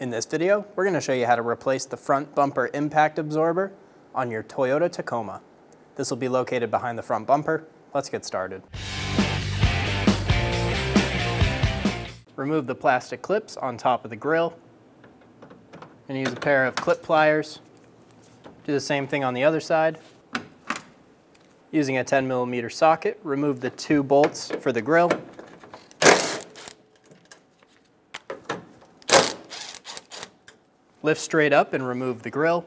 In this video, we're going to show you how to replace the front bumper impact absorber on your Toyota Tacoma. This will be located behind the front bumper. Let's get started. Remove the plastic clips on top of the grille. And use a pair of clip pliers. Do the same thing on the other side. Using a 10mm socket, remove the 2 bolts for the grille. Lift straight up and remove the grille.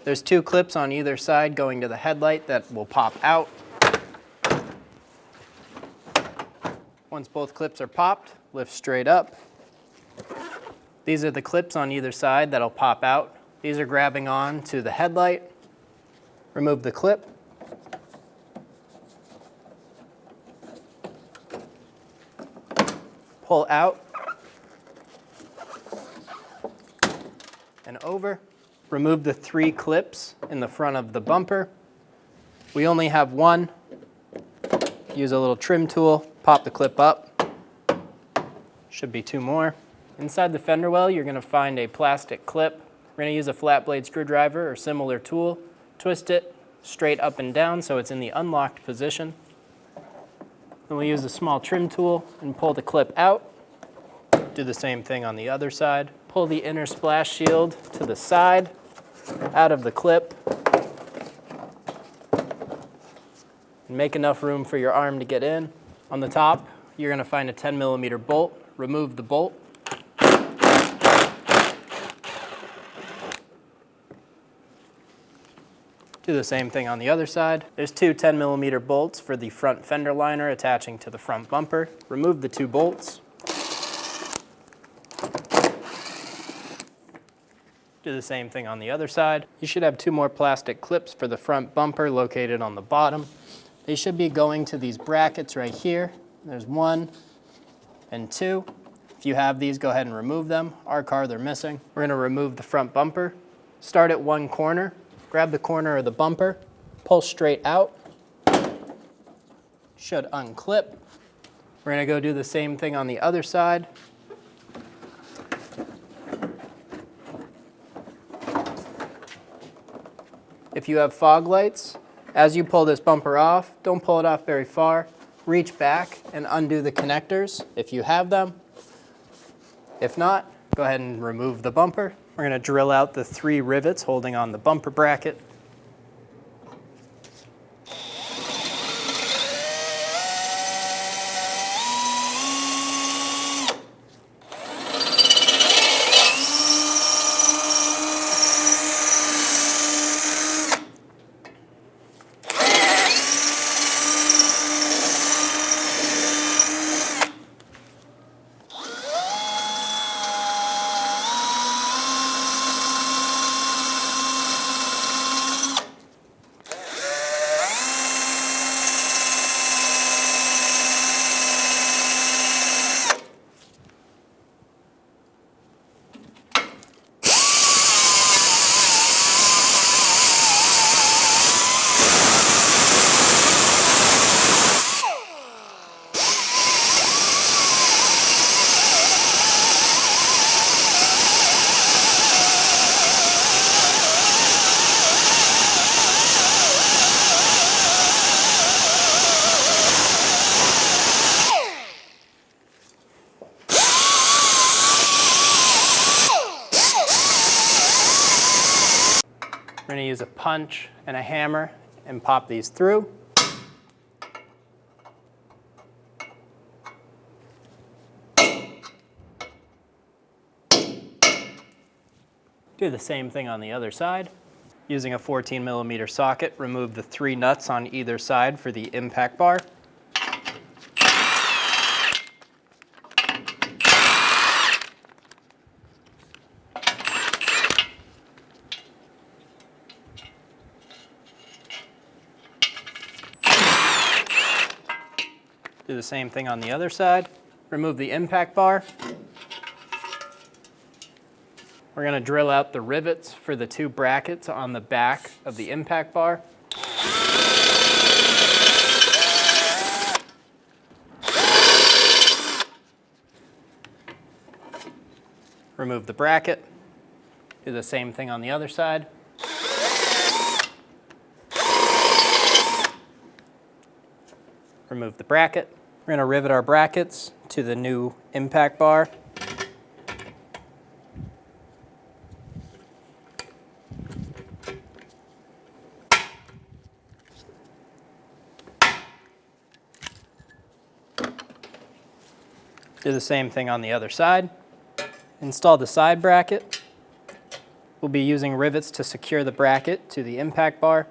There's 2 clips on either side going to the headlight that will pop out. Once both clips are popped, lift straight up. These are the clips on either side that'll pop out. These are grabbing on to the headlight. Remove the clip. Pull out and over. Remove the 3 clips in the front of the bumper. We only have one. Use a little trim tool, pop the clip up. Should be 2 more. Inside the fender well, you're going to find a plastic clip. We're going to use a flat blade screwdriver or similar tool. Twist it straight up and down so it's in the unlocked position. Then we'll use a small trim tool and pull the clip out. Do the same thing on the other side. Pull the inner splash shield to the side, out of the clip. And make enough room for your arm to get in. On the top, you're going to find a 10mm bolt. Remove the bolt. Do the same thing on the other side. There's 2 10mm bolts for the front fender liner attaching to the front bumper. Remove the 2 bolts. Do the same thing on the other side. You should have 2 more plastic clips for the front bumper located on the bottom. They should be going to these brackets right here. There's 1 and 2. If you have these, go ahead and remove them. Our car, they're missing. We're going to remove the front bumper. Start at one corner. Grab the corner of the bumper. Pull straight out. Should unclip. We're going to go do the same thing on the other side. If you have fog lights, as you pull this bumper off, don't pull it off very far. Reach back and undo the connectors if you have them. If not, go ahead and remove the bumper. We're going to drill out the 3 rivets holding on the bumper bracket. We're going to use a punch and a hammer and pop these through. Do the same thing on the other side. Using a 14mm socket, remove the 3 nuts on either side for the impact bar. Do the same thing on the other side. Remove the impact bar. We're going to drill out the rivets for the 2 brackets on the back of the impact bar. Remove the bracket. Do the same thing on the other side. Remove the bracket. We're going to rivet our brackets to the new impact bar. Do the same thing on the other side. Install the side bracket. We'll be using rivets to secure the bracket to the impact bar.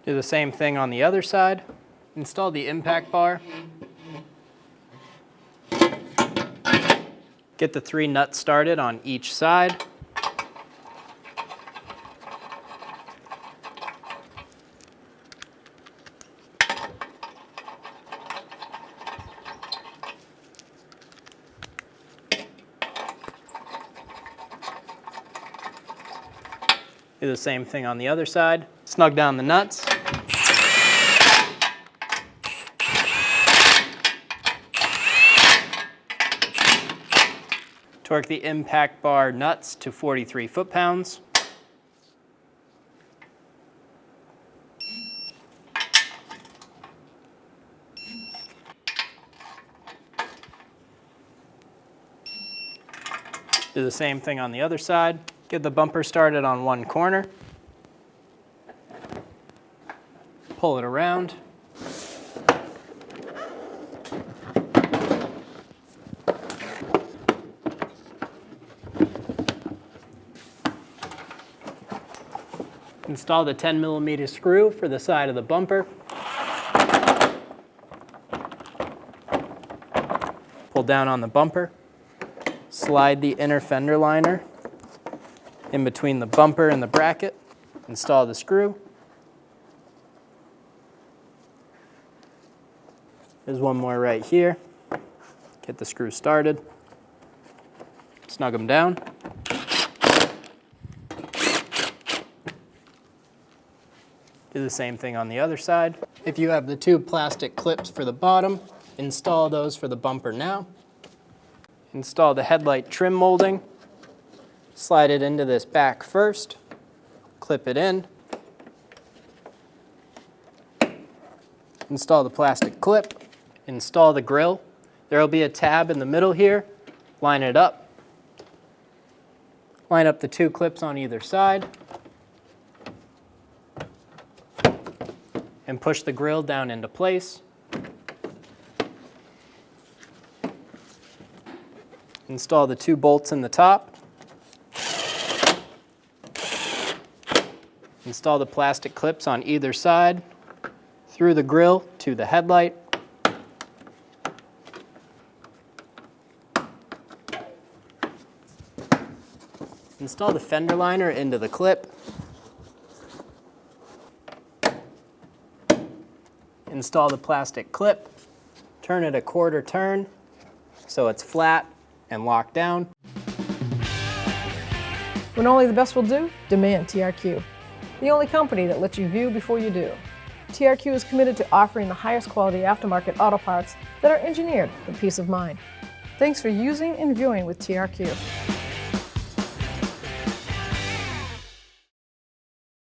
Do the same thing on the other side. Install the impact bar. Get the 3 nuts started on each side. Do the same thing on the other side. Snug down the nuts. Torque the impact bar nuts to 43 foot-pounds. Do the same thing on the other side. Get the bumper started on one corner. Pull it around. Install the 10mm screw for the side of the bumper. Pull down on the bumper. Slide the inner fender liner in between the bumper and the bracket. Install the screw. There's one more right here. Get the screw started. Snug them down. Do the same thing on the other side. If you have the 2 plastic clips for the bottom, install those for the bumper now. Install the headlight trim molding. Slide it into this back first. Clip it in. Install the plastic clip. Install the grill. There will be a tab in the middle here. Line it up. Line up the 2 clips on either side. And push the grill down into place. Install the 2 bolts in the top. Install the plastic clips on either side through the grill to the headlight. Install the fender liner into the clip. Install the plastic clip, turn it a quarter turn so it's flat and locked down. When only the best will do, demand TRQ. The only company that lets you view before you do. TRQ is committed to offering the highest quality aftermarket auto parts that are engineered for peace of mind. Thanks for using and viewing with TRQ.